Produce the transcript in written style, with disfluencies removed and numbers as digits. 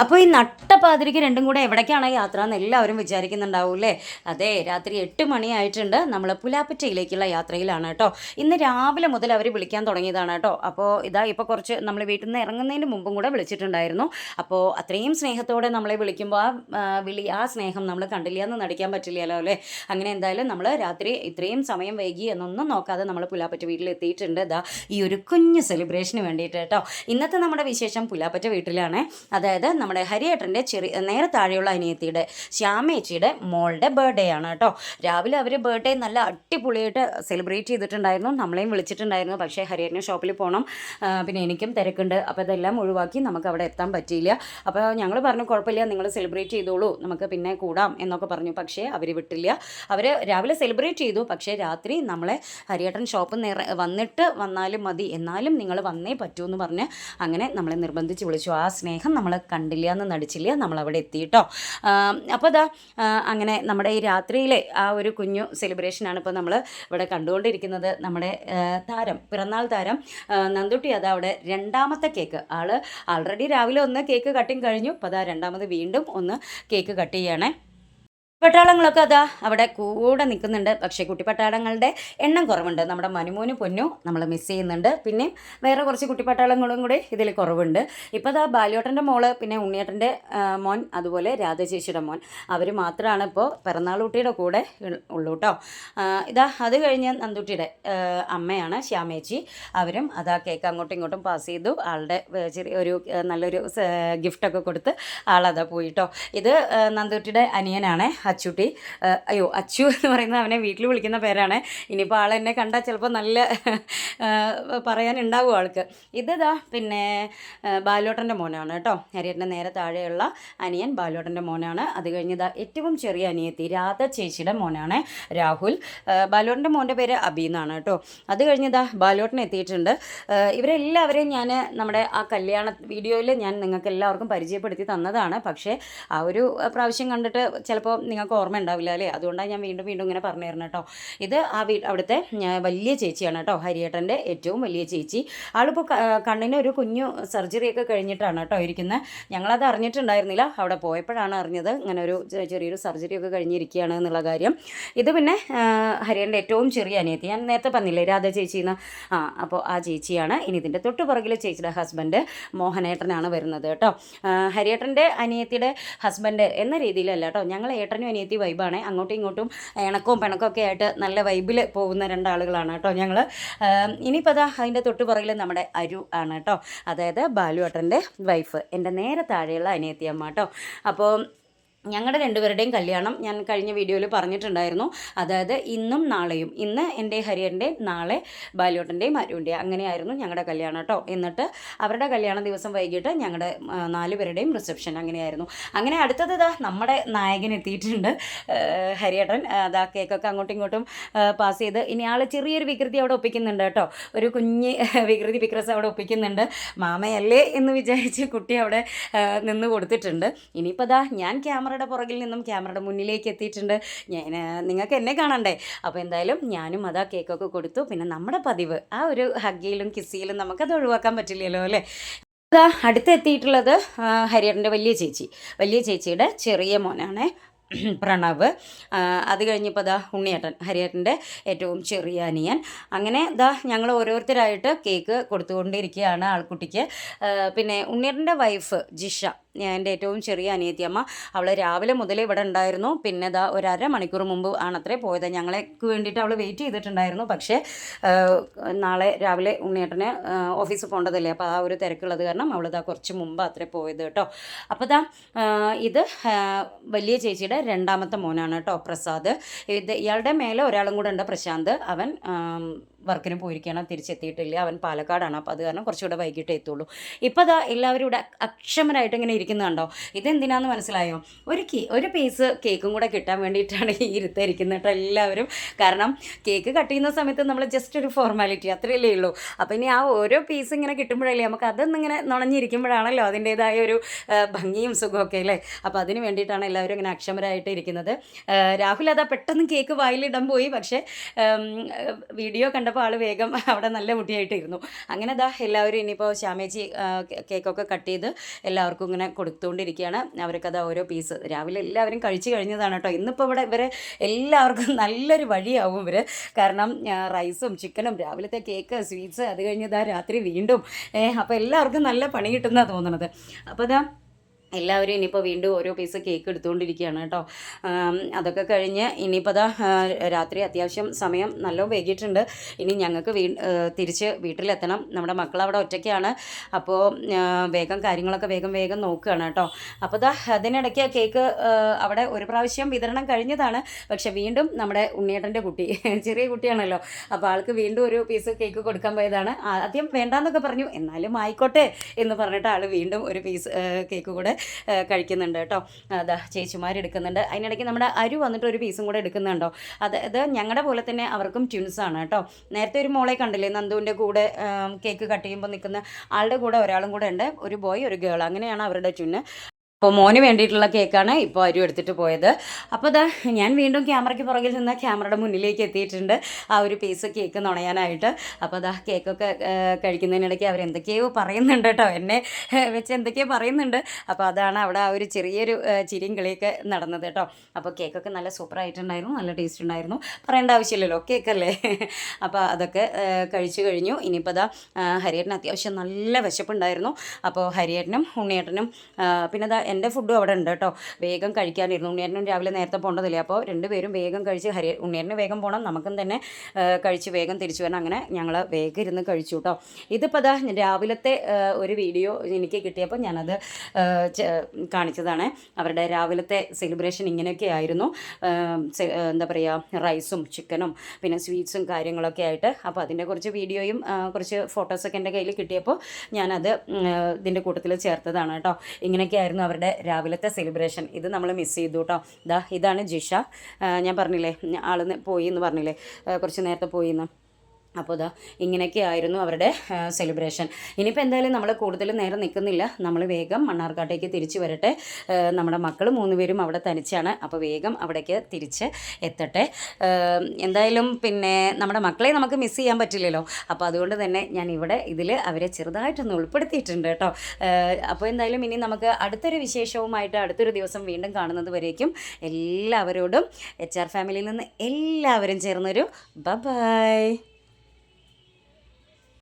അപ്പോൾ ഈ നട്ടപ്പാതിരിക്ക് രണ്ടും കൂടെ എവിടേക്കാണ് യാത്ര എന്ന് എല്ലാവരും വിചാരിക്കുന്നുണ്ടാവും അല്ലേ? അതെ, രാത്രി 8 മണിയായിട്ടുണ്ട്. നമ്മൾ പുലാപ്പറ്റയിലേക്കുള്ള യാത്രയിലാണ് കേട്ടോ. ഇന്ന് രാവിലെ മുതൽ അവർ വിളിക്കാൻ തുടങ്ങിയതാണ് കേട്ടോ. അപ്പോൾ ഇതാ ഇപ്പോൾ കുറച്ച് നമ്മൾ വീട്ടിൽ നിന്ന് ഇറങ്ങുന്നതിന് മുമ്പും കൂടെ വിളിച്ചിട്ടുണ്ടായിരുന്നു. അപ്പോൾ അത്രയും സ്നേഹത്തോടെ നമ്മളെ വിളിക്കുമ്പോൾ ആ സ്നേഹം നമ്മൾ കണ്ടില്ല എന്ന് നടിക്കാൻ പറ്റില്ലല്ലോ അല്ലേ? അങ്ങനെ എന്തായാലും നമ്മൾ രാത്രി ഇത്രയും സമയം വൈകി എന്നൊന്നും നോക്കാതെ നമ്മൾ പുലാപ്പറ്റ വീട്ടിൽ എത്തിയിട്ടുണ്ട്. ഇതാ ഈ ഒരു കുഞ്ഞ് സെലിബ്രേഷന് വേണ്ടിയിട്ട് കേട്ടോ. ഇന്നത്തെ നമ്മുടെ വിശേഷം പുലാപ്പറ്റ വീട്ടിലാണ്. അതായത് നമ്മുടെ ഹരിയേട്ടൻ്റെ നേരെ താഴെയുള്ള അനിയത്തിയുടെ ശ്യാമേച്ചിയുടെ മോളുടെ ബർത്ത്ഡേ ആണ് കേട്ടോ. രാവിലെ അവർ ബർത്ത്ഡേ നല്ല അടിപൊളിയായിട്ട് സെലിബ്രേറ്റ് ചെയ്തിട്ടുണ്ടായിരുന്നു. നമ്മളെയും വിളിച്ചിട്ടുണ്ടായിരുന്നു. പക്ഷേ ഹരിയേട്ടന് ഷോപ്പിൽ പോകണം, പിന്നെ എനിക്കും തിരക്കുണ്ട്. അപ്പോൾ ഇതെല്ലാം ഒഴിവാക്കി നമുക്ക് അവിടെ എത്താൻ പറ്റിയില്ല. അപ്പോൾ ഞങ്ങൾ പറഞ്ഞു കുഴപ്പമില്ല, നിങ്ങൾ സെലിബ്രേറ്റ് ചെയ്തോളൂ, നമുക്ക് പിന്നെ കൂടാം എന്നൊക്കെ പറഞ്ഞു. പക്ഷേ അവർ വിട്ടില്ല. അവർ രാവിലെ സെലിബ്രേറ്റ് ചെയ്തു. പക്ഷേ രാത്രി നമ്മളെ ഹരിയേട്ടൻ ഷോപ്പിൽ വന്നാലും മതി, എന്നാലും നിങ്ങൾ വന്നേ പറ്റൂ എന്ന് പറഞ്ഞ് അങ്ങനെ നമ്മളെ നിർബന്ധിച്ച് വിളിച്ചു. ആ സ്നേഹം നമ്മൾ കണ്ടില്ല എന്ന് നടിച്ചില്ല, നമ്മളവിടെ എത്തിയിട്ടോ. അപ്പോൾ ഇതാ അങ്ങനെ നമ്മുടെ ഈ രാത്രിയിലെ ആ ഒരു കുഞ്ഞു സെലിബ്രേഷനാണ് ഇപ്പോൾ നമ്മൾ ഇവിടെ കണ്ടുകൊണ്ടിരിക്കുന്നത്. നമ്മുടെ പിറന്നാൾ താരം നന്ദുട്ടി അതാ അവിടെ രണ്ടാമത്തെ കേക്ക് ആൾറെഡി രാവിലെ ഒന്ന് കേക്ക് കട്ടിങ് കഴിഞ്ഞു. അപ്പോൾ അതാ രണ്ടാമത് വീണ്ടും ഒന്ന് കേക്ക് കട്ട് ചെയ്യണേ. പട്ടാളങ്ങളൊക്കെ അതാ അവിടെ കൂടെ നിൽക്കുന്നുണ്ട്. പക്ഷേ കുട്ടിപ്പട്ടാളങ്ങളുടെ എണ്ണം കുറവുണ്ട്. നമ്മുടെ മനുമോനും പൊന്നു നമ്മൾ മിസ് ചെയ്യുന്നുണ്ട്. പിന്നെ വേറെ കുറച്ച് കുട്ടിപ്പട്ടാളങ്ങളും കൂടി ഇതിൽ കുറവുണ്ട്. ഇപ്പോൾ അതാ ബാല്യോട്ടൻ്റെ മോള്, പിന്നെ ഉണ്ണിയേട്ടൻ്റെ മോൻ, അതുപോലെ രാധചേച്ചിയുടെ മോൻ, അവർ മാത്രമാണ് ഇപ്പോൾ പിറന്നാളൂട്ടിയുടെ കൂടെ ഉള്ളൂ കേട്ടോ. ഇതാ അത് കഴിഞ്ഞ് നന്ദുട്ടിയുടെ അമ്മയാണ് ശ്യാമേച്ചി. അവരും അതാ കേക്ക് അങ്ങോട്ടും ഇങ്ങോട്ടും പാസ് ചെയ്തു. ആളുടെ ചെറിയൊരു നല്ലൊരു ഗിഫ്റ്റൊക്കെ കൊടുത്ത് ആളതാ പോയിട്ടോ. ഇത് നന്ദുട്ടിയുടെ അനിയനാണ് അച്ചുട്ടി. അച്ചു എന്ന് പറയുന്നത് അവനെ വീട്ടിൽ വിളിക്കുന്ന പേരാണ്. ഇനിയിപ്പോൾ ആളെന്നെ കണ്ടാൽ ചിലപ്പോൾ നല്ല പറയാനുണ്ടാവും ആൾക്ക്. ഇതാ പിന്നെ ബാലോട്ടൻ്റെ മോനാണ് കേട്ടോ. ഹരിയേട്ടൻ്റെ നേരെ താഴെയുള്ള അനിയൻ ബാലോട്ടൻ്റെ മോനാണ്. അത് കഴിഞ്ഞതാ ഏറ്റവും ചെറിയ അനിയത്തി രാധ ചേച്ചിയുടെ മോനാണ് രാഹുൽ. ബാലോട്ടൻ്റെ മോൻ്റെ പേര് അബി എന്നാണ് കേട്ടോ. അത് കഴിഞ്ഞതാ ബാലോട്ടൻ എത്തിയിട്ടുണ്ട്. ഇവരെല്ലാവരെയും ഞാൻ നമ്മുടെ ആ കല്യാണ വീഡിയോയിൽ ഞാൻ നിങ്ങൾക്ക് എല്ലാവർക്കും പരിചയപ്പെടുത്തി തന്നതാണ്. പക്ഷേ ആ ഒരു പ്രാവശ്യം കണ്ടിട്ട് ചിലപ്പോൾ നിങ്ങൾക്ക് ഓർമ്മ ഉണ്ടാവില്ല അല്ലേ? അതുകൊണ്ടാണ് ഞാൻ വീണ്ടും ഇങ്ങനെ പറഞ്ഞു തരണം കേട്ടോ. ഇത് അവിടുത്തെ വലിയ ചേച്ചിയാണ് കേട്ടോ, ഹരിയേട്ടൻ്റെ ഏറ്റവും വലിയ ചേച്ചി. ആളിപ്പോൾ കണ്ണിന് ഒരു കുഞ്ഞു സർജറിയൊക്കെ കഴിഞ്ഞിട്ടാണ് കേട്ടോ ഇരിക്കുന്നത്. ഞങ്ങളത് അറിഞ്ഞിട്ടുണ്ടായിരുന്നില്ല, അവിടെ പോയപ്പോഴാണ് അറിഞ്ഞത് ഇങ്ങനെ ഒരു ചെറിയൊരു സർജറിയൊക്കെ കഴിഞ്ഞിരിക്കുകയാണ് എന്നുള്ള കാര്യം. ഇത് പിന്നെ ഹരിയേട്ടൻ്റെ ഏറ്റവും ചെറിയ അനിയത്തി, ഞാൻ നേരത്തെ പറഞ്ഞില്ലേ രാധ ചേച്ചിന്ന്. അപ്പോൾ ആ ചേച്ചിയാണ്. ഇനി ഇതിൻ്റെ തൊട്ട് പുറകിൽ ചേച്ചിയുടെ ഹസ്ബൻഡ് മോഹനേട്ടനാണ് വരുന്നത് കേട്ടോ. ഹരിയേട്ടൻ്റെ അനിയത്തിയുടെ ഹസ്ബൻഡ് എന്ന രീതിയിലല്ല കേട്ടോ, ഞങ്ങൾ ഏട്ടനും അനിയത്തി വൈബാണ്. അങ്ങോട്ടും ഇങ്ങോട്ടും ഇണക്കവും പിണക്കമൊക്കെ ആയിട്ട് നല്ല വൈബിൽ പോകുന്ന രണ്ടാളുകളാണ് കേട്ടോ ഞങ്ങൾ. ഇനിയിപ്പോൾ അതാ അതിൻ്റെ തൊട്ട് പുറകിൽ നമ്മുടെ അരു ആണ് കേട്ടോ, അതായത് ബാലു ഏട്ടൻ്റെ വൈഫ്, എൻ്റെ നേരെ താഴെയുള്ള അനിയത്തി അമ്മ കേട്ടോ. അപ്പോൾ ഞങ്ങളുടെ രണ്ടുപേരുടെയും കല്യാണം ഞാൻ കഴിഞ്ഞ വീഡിയോയിൽ പറഞ്ഞിട്ടുണ്ടായിരുന്നു. അതായത് ഇന്നും നാളെയും, ഇന്ന് എൻ്റെ ഹരിയൻ്റെയും നാളെ ബാല്യോട്ടൻ്റെയും അരുവിൻ്റെയും, അങ്ങനെയായിരുന്നു ഞങ്ങളുടെ കല്യാണം കേട്ടോ. എന്നിട്ട് അവരുടെ കല്യാണ ദിവസം വൈകിട്ട് ഞങ്ങളുടെ 4 പേരുടെയും റിസപ്ഷൻ അങ്ങനെയായിരുന്നു. അങ്ങനെ അടുത്തത് ഇതാ നമ്മുടെ നായകൻ എത്തിയിട്ടുണ്ട്, ഹരിയേട്ടൻ. അതാ കേക്കൊക്കെ അങ്ങോട്ടും ഇങ്ങോട്ടും പാസ് ചെയ്ത് ഇനി ആൾ ചെറിയൊരു വികൃതി അവിടെ ഒപ്പിക്കുന്നുണ്ട് കേട്ടോ. ഒരു കുഞ്ഞ് വികൃതി വിക്രസ് അവിടെ ഒപ്പിക്കുന്നുണ്ട്. മാമയല്ലേ എന്ന് വിചാരിച്ച് കുട്ടി അവിടെ നിന്ന് കൊടുത്തിട്ടുണ്ട്. ഇനിയിപ്പോൾ അതാ ഞാൻ ക്യാമറയുടെ പുറകിൽ നിന്നും ക്യാമറയുടെ മുന്നിലേക്ക് എത്തിയിട്ടുണ്ട്. നിങ്ങൾക്ക് എന്നെ കാണണ്ടേ? അപ്പോൾ എന്തായാലും ഞാനും അതാ കേക്കൊക്കെ കൊടുത്തു. പിന്നെ നമ്മുടെ പതിവ് ആ ഒരു ഹഗ്ഗയിലും കിസ്സിയിലും നമുക്കത് ഒഴിവാക്കാൻ പറ്റില്ലല്ലോ അല്ലേ? അതാ അടുത്തെത്തിയിട്ടുള്ളത് ഹരിയേട്ടൻ്റെ വലിയ ചേച്ചിയുടെ ചെറിയ മോനാണ് പ്രണവ്. അത് കഴിഞ്ഞപ്പോൾ ദാ ഉണ്ണിയേട്ടൻ, ഹരിയേട്ടൻ്റെ ഏറ്റവും ചെറിയ അനിയൻ. അങ്ങനെ ദാ ഞങ്ങൾ ഓരോരുത്തരായിട്ട് കേക്ക് കൊടുത്തുകൊണ്ടിരിക്കുകയാണ് ആൾക്കുട്ടിക്ക്. പിന്നെ ഉണ്ണിയേട്ടൻ്റെ വൈഫ് ജിഷ, എൻ്റെ ഏറ്റവും ചെറിയ അനിയത്തിയമ്മ, അവൾ രാവിലെ മുതലേ ഇവിടെ ഉണ്ടായിരുന്നു. പിന്നെ ദാ ഒരു അരമണിക്കൂർ മുമ്പ് ആണത്രേ പോയത്. ഞങ്ങൾക്ക് വേണ്ടിയിട്ട് അവൾ വെയിറ്റ് ചെയ്തിട്ടുണ്ടായിരുന്നു. പക്ഷേ നാളെ രാവിലെ ഉണ്ണിയേട്ടന് ഓഫീസിൽ പോകേണ്ടതല്ലേ, അപ്പോൾ ആ ഒരു തിരക്കുള്ളത് കാരണം അവൾ ദാ കുറച്ച് മുമ്പ് അത്രേ പോയത് കേട്ടോ. അപ്പോൾ ദാ ഇത് വലിയ ചേച്ചിയുടെ രണ്ടാമത്തെ മോനാണ് കേട്ടോ, പ്രസാദ്. ഇയാളുടെ മേലെ ഒരാളും കൂടെ ഉണ്ട്, പ്രശാന്ത്. അവൻ വർക്കിന് പോയിരിക്കണം, തിരിച്ചെത്തിയിട്ടില്ല. അവൻ പാലക്കാടാണ്, അപ്പോൾ അത് കാരണം കുറച്ചുകൂടെ വൈകിട്ടേ എത്തുള്ളൂ. ഇപ്പോൾ അതാ എല്ലാവരും ഇവിടെ അക്ഷമരായിട്ട് ഇങ്ങനെ ഇരിക്കുന്നുണ്ടോ? ഇതെന്തിനാന്ന് മനസ്സിലായോ? ഒരു പീസ് കേക്കും കൂടെ കിട്ടാൻ വേണ്ടിയിട്ടാണ് ഈ ഇരുത്തിരിക്കുന്നത് കേട്ടോ എല്ലാവരും. കാരണം കേക്ക് കട്ട് ചെയ്യുന്ന സമയത്ത് നമ്മൾ ജസ്റ്റ് ഒരു ഫോർമാലിറ്റി അത്രയല്ലേ ഉള്ളൂ. അപ്പോൾ ഇനി ആ ഓരോ പീസ് ഇങ്ങനെ കിട്ടുമ്പോഴല്ലേ നമുക്ക് അതൊന്നിങ്ങനെ നുണഞ്ഞിരിക്കുമ്പോഴാണല്ലോ അതിൻ്റേതായ ഒരു ഭംഗിയും സുഖമൊക്കെ അല്ലേ? അപ്പോൾ അതിന് വേണ്ടിയിട്ടാണ് എല്ലാവരും ഇങ്ങനെ അക്ഷമരായിട്ട് ഇരിക്കുന്നത്. രാഹുൽ അതാ പെട്ടെന്ന് കേക്ക് വായിലിടാൻ പോയി. പക്ഷേ വീഡിയോ കണ്ടപ്പോൾ കണ്ടപ്പോൾ ആൾ വേഗം അവിടെ നല്ല കുട്ടിയായിട്ടിരുന്നു. അങ്ങനെ ദാ എല്ലാവരും ഇനിയിപ്പോൾ ശ്യാമേച്ചി കേക്കൊക്കെ കട്ട് ചെയ്ത് എല്ലാവർക്കും ഇങ്ങനെ കൊടുത്തുകൊണ്ടിരിക്കുകയാണ്. അവർക്കത് ഓരോ പീസ് രാവിലെ എല്ലാവരും കഴിച്ചു കഴിഞ്ഞതാണ് കേട്ടോ. ഇന്നിപ്പോൾ ഇവിടെ ഇവരെ എല്ലാവർക്കും നല്ലൊരു വഴിയാവും ഇവർ. കാരണം റൈസും ചിക്കനും രാവിലത്തെ കേക്ക് സ്വീറ്റ്സ് അത് കഴിഞ്ഞ് ഇതാ രാത്രി വീണ്ടും അപ്പോൾ എല്ലാവർക്കും നല്ല പണി കിട്ടുന്നതാണ് തോന്നുന്നത്. അപ്പോൾ ഇതാ എല്ലാവരും ഇനിയിപ്പോൾ വീണ്ടും ഓരോ പീസ് കേക്ക് എടുത്തുകൊണ്ടിരിക്കുകയാണ് കേട്ടോ. അതൊക്കെ കഴിഞ്ഞ് ഇനിയിപ്പോൾ അതാ രാത്രി അത്യാവശ്യം സമയം നല്ല വൈകിട്ടുണ്ട്. ഇനി ഞങ്ങൾക്ക് തിരിച്ച് വീട്ടിലെത്തണം. നമ്മുടെ മക്കൾ അവിടെ ഒറ്റയ്ക്കാണ്. അപ്പോൾ വേഗം കാര്യങ്ങളൊക്കെ വേഗം നോക്കുകയാണ് കേട്ടോ. അപ്പോൾ ഇതാ അതിനിടയ്ക്ക് കേക്ക് അവിടെ ഒരു പ്രാവശ്യം വിതരണം കഴിഞ്ഞതാണ്. പക്ഷെ വീണ്ടും നമ്മുടെ ഉണ്ണിയേട്ടൻ്റെ കുട്ടി ചെറിയ കുട്ടിയാണല്ലോ, അപ്പോൾ ആൾക്ക് വീണ്ടും ഒരു പീസ് കേക്ക് കൊടുക്കാൻ പോയതാണ്. ആദ്യം വേണ്ടാന്നൊക്കെ പറഞ്ഞു, എന്നാലും ആയിക്കോട്ടെ എന്ന് പറഞ്ഞിട്ട് ആൾ വീണ്ടും ഒരു പീസ് കേക്ക് കൂടെ കഴിക്കുന്നുണ്ട് കേട്ടോ. അതാ ചേച്ചിമാരെടുക്കുന്നുണ്ട്. അതിനിടയ്ക്ക് നമ്മുടെ അരു വന്നിട്ട് ഒരു പീസും കൂടെ എടുക്കുന്നുണ്ടോ. അത് ഞങ്ങളുടെ പോലെ തന്നെ അവർക്കും ട്വിൻസാണ് കേട്ടോ. നേരത്തെ ഒരു മോളെ കണ്ടില്ലേ, നന്ദുവിൻ്റെ കൂടെ കേക്ക് കട്ട് ചെയ്യുമ്പോൾ നിൽക്കുന്ന ആളുടെ കൂടെ ഒരാളും കൂടെ ഉണ്ട്, ഒരു ബോയ് ഒരു ഗേൾ, അങ്ങനെയാണ് അവരുടെ ട്വിന്ന്. അപ്പോൾ മോന് വേണ്ടിയിട്ടുള്ള കേക്കാണ് ഇപ്പോൾ അരു എടുത്തിട്ട് പോയത്. അപ്പോൾ ഇതാ ഞാൻ വീണ്ടും ക്യാമറയ്ക്ക് പുറകിൽ നിന്ന് ക്യാമറയുടെ മുന്നിലേക്ക് എത്തിയിട്ടുണ്ട് ആ ഒരു പീസ് കേക്ക് നുണയാനായിട്ട്. അപ്പോൾ അതാ കേക്കൊക്കെ കഴിക്കുന്നതിനിടയ്ക്ക് അവരെന്തൊക്കെയോ പറയുന്നുണ്ട് കേട്ടോ, എന്നെ വെച്ച് എന്തൊക്കെയോ പറയുന്നുണ്ട്. അപ്പോൾ അതാണ് അവിടെ ആ ഒരു ചെറിയൊരു ചിരിയും കളിയൊക്കെ നടന്നത് കേട്ടോ. അപ്പോൾ കേക്കൊക്കെ നല്ല സൂപ്പറായിട്ടുണ്ടായിരുന്നു, നല്ല ടേസ്റ്റ് ഉണ്ടായിരുന്നു, പറയേണ്ട ആവശ്യമില്ലല്ലോ, കേക്കല്ലേ. അപ്പോൾ അതൊക്കെ കഴിച്ചു കഴിഞ്ഞു. ഇനിയിപ്പോൾ അതാ ഹരിയേട്ടന് അത്യാവശ്യം നല്ല വിശപ്പുണ്ടായിരുന്നു. അപ്പോൾ ഹരിയേട്ടനും ഉണ്ണിയേട്ടനും പിന്നെ അതാ എൻ്റെ ഫുഡും അവിടെ ഉണ്ട് കേട്ടോ. വേഗം കഴിക്കാനിരുന്നു. ഉണ്ണിയേട്ടനും രാവിലെ നേരത്തെ പോകേണ്ടതില്ലേ, അപ്പോൾ രണ്ടുപേരും വേഗം കഴിച്ച് ഉണ്ണിയേട്ടന് വേഗം പോകണം, നമുക്കും തന്നെ കഴിച്ച് വേഗം തിരിച്ചു വരണം. അങ്ങനെ ഞങ്ങൾ വേഗം ഇരുന്ന് കഴിച്ചു കേട്ടോ. ഇതിപ്പോൾ അതാ രാവിലത്തെ ഒരു വീഡിയോ എനിക്ക് കിട്ടിയപ്പോൾ ഞാനത് കാണിച്ചതാണ്. അവരുടെ രാവിലത്തെ സെലിബ്രേഷൻ ഇങ്ങനെയൊക്കെ ആയിരുന്നു. എന്താ പറയുക, റൈസും ചിക്കനും പിന്നെ സ്വീറ്റ്സും കാര്യങ്ങളൊക്കെ ആയിട്ട്. അപ്പോൾ അതിൻ്റെ കുറച്ച് വീഡിയോയും കുറച്ച് ഫോട്ടോസൊക്കെ എൻ്റെ കയ്യിൽ കിട്ടിയപ്പോൾ ഞാനത് ഇതിൻ്റെ കൂട്ടത്തിൽ ചേർത്തതാണ് കേട്ടോ. ഇങ്ങനെയൊക്കെയായിരുന്നു അവരുടെ രാവിലത്തെ സെലിബ്രേഷൻ. ഇത് നമ്മൾ മിസ് ചെയ്തു കേട്ടോ. ഇതാണ് ജിഷ. ഞാൻ പറഞ്ഞില്ലേ ആൾ പോയി എന്ന് പറഞ്ഞില്ലേ, കുറച്ച് നേരത്തെ പോയി എന്ന്. അപ്പോൾ ഇങ്ങനെയൊക്കെ ആയിരുന്നു അവരുടെ സെലിബ്രേഷൻ. ഇനിയിപ്പോൾ എന്തായാലും നമ്മൾ കൂടുതൽ നേരം നിൽക്കുന്നില്ല, നമ്മൾ വേഗം മണ്ണാർക്കാട്ടേക്ക് തിരിച്ചു വരട്ടെ. നമ്മുടെ മക്കൾ 3 പേരും അവിടെ തനിച്ചാണ്. അപ്പോൾ വേഗം അവിടേക്ക് തിരിച്ച് എത്തട്ടെ. എന്തായാലും പിന്നെ നമ്മുടെ മക്കളെ നമുക്ക് മിസ് ചെയ്യാൻ പറ്റില്ലല്ലോ. അപ്പോൾ അതുകൊണ്ട് തന്നെ ഞാൻ ഇവിടെ ഇതിൽ അവരെ ചെറുതായിട്ടൊന്ന് ഉൾപ്പെടുത്തിയിട്ടുണ്ട് കേട്ടോ. അപ്പോൾ എന്തായാലും ഇനി നമുക്ക് അടുത്തൊരു വിശേഷവുമായിട്ട് അടുത്തൊരു ദിവസം വീണ്ടും കാണുന്നത് വരേക്കും എല്ലാവരോടും HR ഫാമിലിയിൽ നിന്ന് എല്ലാവരും ചേർന്നൊരു ബൈ.